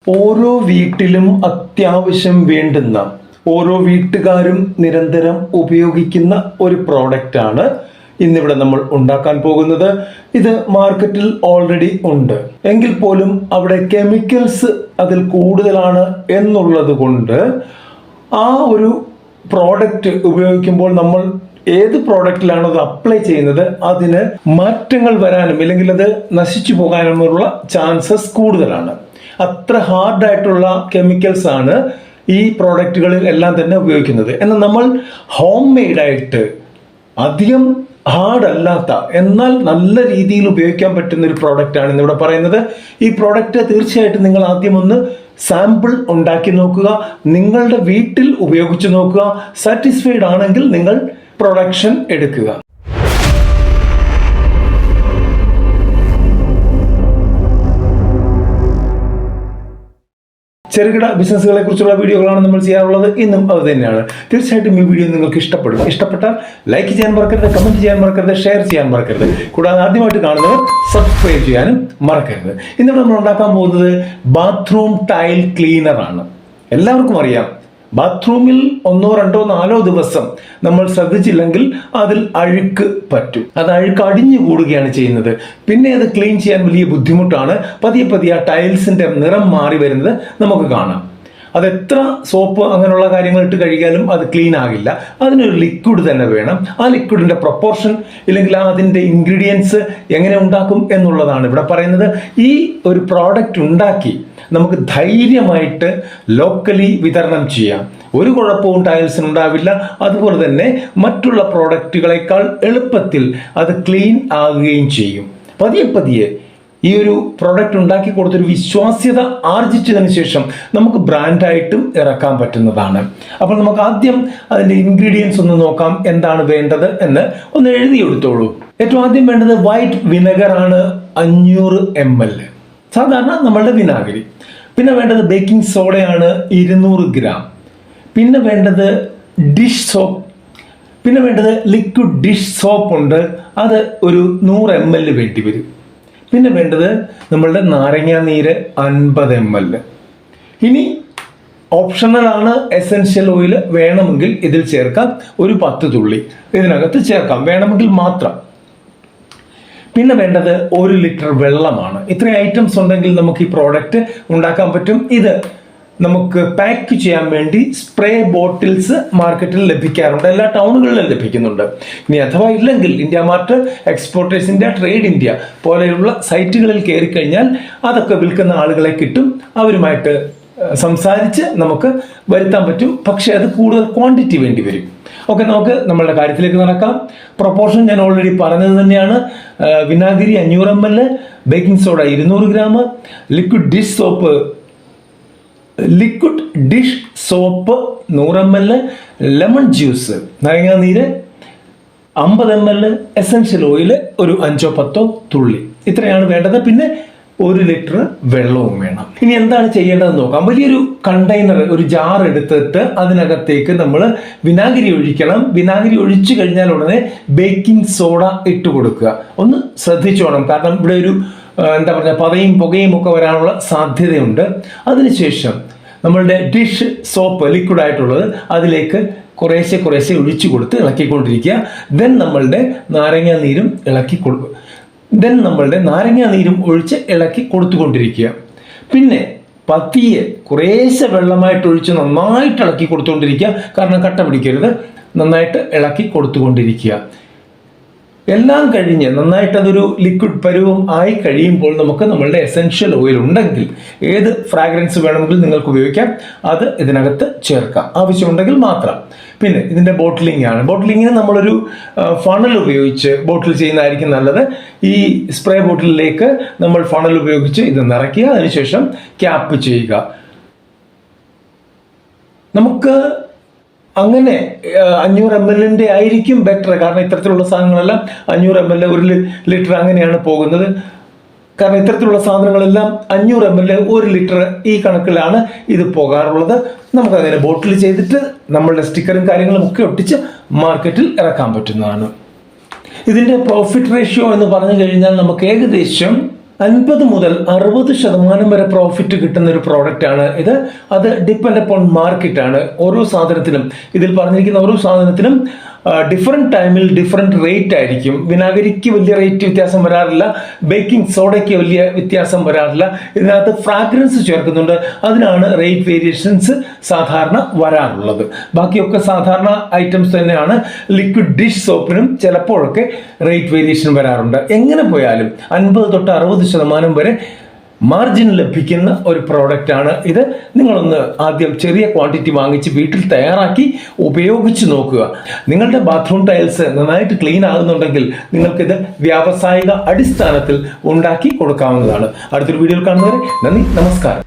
ഓരോ വീട്ടിലും അത്യാവശ്യം വേണ്ടുന്ന ഓരോ വീട്ടുകാരും നിരന്തരം ഉപയോഗിക്കുന്ന ഒരു പ്രോഡക്റ്റാണ് ഇന്നിവിടെ നമ്മൾ ഉണ്ടാക്കാൻ പോകുന്നത്. ഇത് മാർക്കറ്റിൽ ഓൾറെഡി ഉണ്ട്, എങ്കിൽ പോലും അവിടെ കെമിക്കൽസ് അതിൽ കൂടുതലാണ് എന്നുള്ളത് കൊണ്ട് ആ ഒരു പ്രോഡക്റ്റ് ഉപയോഗിക്കുമ്പോൾ നമ്മൾ ഏത് പ്രോഡക്റ്റിലാണോ അത് അപ്ലൈ ചെയ്യുന്നത് അതിന് മാറ്റങ്ങൾ വരാനും ഇല്ലെങ്കിൽ അത് നശിച്ചു പോകാനുമുള്ള ചാൻസസ് കൂടുതലാണ്. അത്ര ഹാർഡായിട്ടുള്ള കെമിക്കൽസ് ആണ് ഈ പ്രോഡക്റ്റുകളിൽ എല്ലാം തന്നെ ഉപയോഗിക്കുന്നത്. എന്നാൽ നമ്മൾ ഹോം മെയ്ഡായിട്ട് അധികം ഹാർഡ് അല്ലാത്ത എന്നാൽ നല്ല രീതിയിൽ ഉപയോഗിക്കാൻ പറ്റുന്ന ഒരു പ്രോഡക്റ്റാണ് ഇന്നിവിടെ പറയുന്നത്. ഈ പ്രോഡക്റ്റ് തീർച്ചയായിട്ടും നിങ്ങൾ ആദ്യം ഒന്ന് സാമ്പിൾ ഉണ്ടാക്കി നോക്കുക, നിങ്ങളുടെ വീട്ടിൽ ഉപയോഗിച്ച് നോക്കുക. സാറ്റിസ്ഫൈഡ് ആണെങ്കിൽ നിങ്ങൾ പ്രൊഡക്ഷൻ എടുക്കുക. ചെറുകിട ബിസിനസ്സുകളെ കുറിച്ചുള്ള വീഡിയോകളാണ് നമ്മൾ ചെയ്യാറുള്ളത്. ഇന്നും അത് തന്നെയാണ്. തീർച്ചയായിട്ടും ഈ വീഡിയോ നിങ്ങൾക്ക് ഇഷ്ടപ്പെടും. ഇഷ്ടപ്പെട്ടാൽ ലൈക്ക് ചെയ്യാൻ മറക്കരുത്, കമന്റ് ചെയ്യാൻ മറക്കരുത്, ഷെയർ ചെയ്യാൻ മറക്കരുത്. കൂടാതെ ആദ്യമായിട്ട് കാണുന്നവർ സബ്സ്ക്രൈബ് ചെയ്യാനും മറക്കരുത്. ഇന്നിവിടെ നമ്മൾ ഉണ്ടാക്കാൻ പോകുന്നത് ബാത്റൂം ടൈൽ ക്ലീനർ ആണ്. എല്ലാവർക്കും അറിയാം, ബാത്റൂമിൽ 1, 2, 4 ദിവസം നമ്മൾ ശ്രദ്ധിച്ചില്ലെങ്കിൽ അതിൽ അഴുക്ക് പറ്റും. അത് അഴുക്ക് അടിഞ്ഞു കൂടുകയാണ് ചെയ്യുന്നത്. പിന്നെ അത് ക്ലീൻ ചെയ്യാൻ വലിയ ബുദ്ധിമുട്ടാണ്. പതിയെ പതിയെ ആ ടൈൽസിന്റെ നിറം മാറി വരുന്നത് നമുക്ക് കാണാം. അതെത്ര സോപ്പ് അങ്ങനെയുള്ള കാര്യങ്ങൾ ഇട്ട് കഴുകിയാലും അത് ക്ലീൻ ആകില്ല. അതിനൊരു ലിക്വിഡ് തന്നെ വേണം. ആ ലിക്വിഡിന്റെ പ്രൊപ്പോർഷൻ ഇല്ലെങ്കിൽ അതിന്റെ ഇൻഗ്രീഡിയൻസ് എങ്ങനെ ഉണ്ടാക്കും എന്നുള്ളതാണ് ഇവിടെ പറയുന്നത്. ഈ ഒരു പ്രോഡക്റ്റ് ഉണ്ടാക്കി നമുക്ക് ധൈര്യമായിട്ട് ലോക്കലി വിതരണം ചെയ്യാം. ഒരു കുഴപ്പവും ടൈൽസിന് ഉണ്ടാവില്ല. അതുപോലെ തന്നെ മറ്റുള്ള പ്രോഡക്റ്റുകളെക്കാൾ എളുപ്പത്തിൽ അത് ക്ലീൻ ആകുകയും ചെയ്യും. പതിയെ പതിയെ ഈ ഒരു പ്രോഡക്റ്റ് ഉണ്ടാക്കി കൊടുത്തൊരു വിശ്വാസ്യത ആർജിച്ചതിന് ശേഷം നമുക്ക് ബ്രാൻഡായിട്ടും ഇറക്കാൻ പറ്റുന്നതാണ്. അപ്പോൾ നമുക്ക് ആദ്യം അതിൻ്റെ ഇൻഗ്രീഡിയൻസ് ഒന്ന് നോക്കാം. എന്താണ് വേണ്ടത് എന്ന് ഒന്ന് എഴുതിയെടുത്തോളൂ. ഏറ്റവും ആദ്യം വേണ്ടത് വൈറ്റ് വിനെഗർ ആണ്, 500 ml, സാധാരണ നമ്മളുടെ വിനാഗിരി. പിന്നെ വേണ്ടത് ബേക്കിംഗ് സോഡയാണ് 200 ഗ്രാം. പിന്നെ വേണ്ടത് ഡിഷ് സോപ്പ്. പിന്നെ വേണ്ടത് ലിക്വിഡ് ഡിഷ് സോപ്പ് ഉണ്ട്, അത് ഒരു 100 ml വേണ്ടി വരും. പിന്നെ വേണ്ടത് നമ്മളുടെ നാരങ്ങ നീര് 50 ml. ഇനി ഓപ്ഷണൽ ആണ്, എസെൻഷ്യൽ ഓയിൽ വേണമെങ്കിൽ ഇതിൽ ചേർക്കാം. ഒരു 10 തുള്ളി ഇതിനകത്ത് ചേർക്കാം, വേണമെങ്കിൽ മാത്രം. പിന്നെ വേണ്ടത് 1 ലിറ്റർ വെള്ളമാണ്. ഇത്രയും ഐറ്റംസ് ഉണ്ടെങ്കിൽ നമുക്ക് ഈ പ്രോഡക്റ്റ് ഉണ്ടാക്കാൻ പറ്റും. ഇത് നമുക്ക് പാക്ക് ചെയ്യാൻ വേണ്ടി സ്പ്രേ ബോട്ടിൽസ് മാർക്കറ്റിൽ ലഭിക്കാറുണ്ട്, എല്ലാ ടൗണുകളിലും ലഭിക്കുന്നുണ്ട്. ഇനി അഥവാ ഇല്ലെങ്കിൽ India mart, exporters India, trade India പോലെയുള്ള സൈറ്റുകളിൽ കയറി കഴിഞ്ഞാൽ അതൊക്കെ വിൽക്കുന്ന ആളുകളെ കിട്ടും. അവരുമായിട്ട് സംസാരിച്ച് നമുക്ക് വരുത്താൻ പറ്റും. പക്ഷെ അത് കൂടുതൽ ക്വാണ്ടിറ്റി വേണ്ടി വരും. ഓക്കെ, നമുക്ക് നമ്മളുടെ കാര്യത്തിലേക്ക് നടക്കാം. പ്രൊപ്പോർഷൻ ഞാൻ ഓൾറെഡി പറഞ്ഞത് തന്നെയാണ്. വിനാഗിരി 500 ml, baking soda 200 gram, liquid dish soap 100 ml, lemon juice നാരങ്ങ നീര് 50 ml, എസെൻഷ്യൽ ഓയിൽ ഒരു 5-10 തുള്ളി. ഇത്രയാണ് വേണ്ടത്. പിന്നെ 1 ലിറ്റർ വെള്ളവും വേണം. ഇനി എന്താണ് ചെയ്യേണ്ടതെന്ന് നോക്കാം. വലിയൊരു കണ്ടെയ്നർ, ഒരു ജാർ എടുത്തിട്ട് അതിനകത്തേക്ക് നമ്മൾ വിനാഗിരി ഒഴിക്കണം. വിനാഗിരി ഒഴിച്ചു കഴിഞ്ഞാൽ ഉടനെ ബേക്കിംഗ് സോഡ ഇട്ട് കൊടുക്കുക. ഒന്ന് ശ്രദ്ധിച്ചോണം, കാരണം ഇവിടെ ഒരു എന്താ പറയുക, പതയും പുകയും ഒക്കെ വരാനുള്ള സാധ്യതയുണ്ട്. അതിനുശേഷം നമ്മളുടെ ഡിഷ് സോപ്പ് ലിക്വിഡ് ആയിട്ടുള്ളത് അതിലേക്ക് കുറേശ്ശെ കുറേശ്ശെ ഒഴിച്ചു കൊടുത്ത് ഇളക്കിക്കൊണ്ടിരിക്കുക. ദെൻ നമ്മളുടെ നാരങ്ങ നീരും ഒഴിച്ച് ഇളക്കി കൊടുത്തുകൊണ്ടിരിക്കുക. പിന്നെ പതിയെ കുറേശ്ശെ വെള്ളമായിട്ട് ഒഴിച്ച് നന്നായിട്ട് ഇളക്കി കൊടുത്തുകൊണ്ടിരിക്കുക. കാരണം കട്ട പിടിക്കരുത്. നന്നായിട്ട് ഇളക്കി കൊടുത്തുകൊണ്ടിരിക്കുക. എല്ലാം കഴിഞ്ഞ് നന്നായിട്ട് അതൊരു ലിക്വിഡ് പരുവം ആയി കഴിയുമ്പോൾ നമുക്ക് നമ്മളുടെ എസെൻഷ്യൽ ഓയിൽ ഉണ്ടെങ്കിൽ ഏത് ഫ്രാഗ്രൻസ് വേണമെങ്കിലും നിങ്ങൾക്ക് ഉപയോഗിക്കാം. അത് ഇതിനകത്ത് ചേർക്കാം, ആവശ്യമുണ്ടെങ്കിൽ മാത്രം. പിന്നെ ഇതിൻ്റെ ബോട്ടിലിംഗ് ആണ്. ബോട്ടിലിങ്ങിന് നമ്മളൊരു ഫണൽ ഉപയോഗിച്ച് ബോട്ടിൽ ചെയ്യുന്നതായിരിക്കും നല്ലത്. ഈ സ്പ്രേ ബോട്ടിലിലേക്ക് നമ്മൾ ഫണൽ ഉപയോഗിച്ച് ഇത് നിറയ്ക്കുക. അതിനുശേഷം ക്യാപ്പ് ചെയ്യുക. നമുക്ക് അങ്ങനെ 500 ml ആയിരിക്കും ബെറ്റർ. കാരണം ഇത്തരത്തിലുള്ള സാധനങ്ങളെല്ലാം 500 ml, 1 ലിറ്റർ അങ്ങനെയാണ് പോകുന്നത്. കാരണം ഇത്തരത്തിലുള്ള സാധനങ്ങളെല്ലാം 500 ml, 1 ലിറ്റർ ഈ കണക്കിലാണ് ഇത് പോകാറുള്ളത്. നമുക്കങ്ങനെ ബോട്ടിൽ ചെയ്തിട്ട് നമ്മളുടെ സ്റ്റിക്കറും കാര്യങ്ങളും ഒക്കെ ഒട്ടിച്ച് മാർക്കറ്റിൽ ഇറക്കാൻ പറ്റുന്നതാണ്. ഇതിൻ്റെ പ്രോഫിറ്റ് റേഷ്യോ എന്ന് പറഞ്ഞു കഴിഞ്ഞാൽ നമുക്ക് ഏകദേശം 50 മുതൽ 60% വരെ പ്രോഫിറ്റ് കിട്ടുന്ന ഒരു പ്രോഡക്റ്റ് ആണ് ഇത്. അത് ഡിപ്പെൻഡ് അപ്പോൺ മാർക്കറ്റ് ആണ്. ഓരോ സാധനത്തിനും, ഇതിൽ പറഞ്ഞിരിക്കുന്ന ഓരോ സാധനത്തിനും ഡിഫറെൻറ്റ് ടൈമിൽ ഡിഫറെൻറ്റ് റേറ്റ് ആയിരിക്കും. വിനാഗിരിക്ക് വലിയ റേറ്റ് വ്യത്യാസം വരാറില്ല, ബേക്കിംഗ് സോഡയ്ക്ക് വലിയ വ്യത്യാസം വരാറില്ല. ഇതിനകത്ത് ഫ്രാഗ്രൻസ് ചേർക്കുന്നുണ്ട്, അതിനാണ് റേറ്റ് വേരിയേഷൻസ് സാധാരണ വരാറുള്ളത്. ബാക്കിയൊക്കെ സാധാരണ ഐറ്റംസ് തന്നെയാണ്. ലിക്വിഡ് ഡിഷ് സോപ്പിനും ചിലപ്പോഴൊക്കെ റേറ്റ് വേരിയേഷൻ വരാറുണ്ട്. എങ്ങനെ പോയാലും 50 തൊട്ട് 60% വരെ മാർജിൻ ലഭിക്കുന്ന ഒരു പ്രോഡക്റ്റ് ആണ് ഇത്. നിങ്ങളൊന്ന് ആദ്യം ചെറിയ ക്വാണ്ടിറ്റി വാങ്ങിച്ച് വീട്ടിൽ തയ്യാറാക്കി ഉപയോഗിച്ച് നോക്കുക. നിങ്ങളുടെ ബാത്റൂം ടൈൽസ് നന്നായിട്ട് ക്ലീൻ ആകുന്നുണ്ടെങ്കിൽ നിങ്ങൾക്കിത് വ്യാവസായിക അടിസ്ഥാനത്തിൽ ഉണ്ടാക്കി കൊടുക്കാവുന്നതാണ്. അടുത്തൊരു വീഡിയോയിൽ കാണുന്നവരെ നന്ദി, നമസ്കാരം.